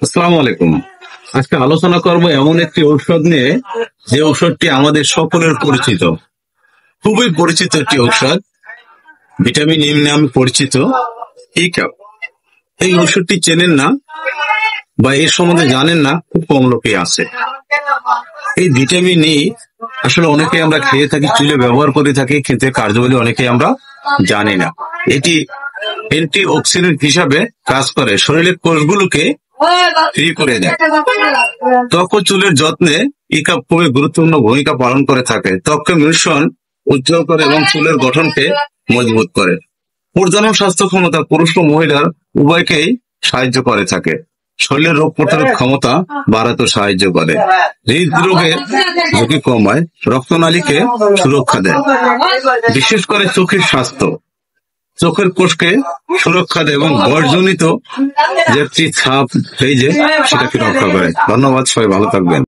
আসসালামু আলাইকুম। আজকে আলোচনা করব এমন একটি ঔষধ নিয়ে, যে ঔষধটি আমাদের সকলের পরিচিত, খুবই পরিচিত একটি ঔষধ। ভিটামিন এম নামে পরিচিত এই কাপ। এই ঔষধটি চেনেন না বা এর সম্বন্ধে জানেন না, খুব কম লোকই আছে। এই ভিটামিন ই আসলে অনেকে আমরা খেয়ে থাকি, চুলে ব্যবহার করে থাকি, কিন্তু কার্যবলী অনেকে আমরা জানি না। এটি অ্যান্টি অক্সিডেন্ট হিসাবে কাজ করে, শরীরের কোষগুলোকে ফ্রি করে দেয়। ত্বক ও চুলের যত্নে এই কাপ খুবই গুরুত্বপূর্ণ ভূমিকা পালন করে থাকে। ত্বককে মিশ্রণ উজ্জ্বল করে এবং চুলের গঠনকে মজবুত করে। প্রজনন স্বাস্থ্য ক্ষমতা পুরুষ ও মহিলার উভয়কেই সাহায্য করে থাকে। শরীরের রোগ প্রতিরোধ ক্ষমতা বাড়াতে সাহায্য করে, হৃদরোগের ঝুঁকি কমায়, রক্তনালীকে সুরক্ষা দেয়। বিশেষ করে চোখের স্বাস্থ্য, চোখের কোষকে সুরক্ষা দেয় এবং বয়সজনিত যে একটি ছাপ এই যে সেটাকে রক্ষা করে। ধন্যবাদ, সবাই ভালো থাকবেন।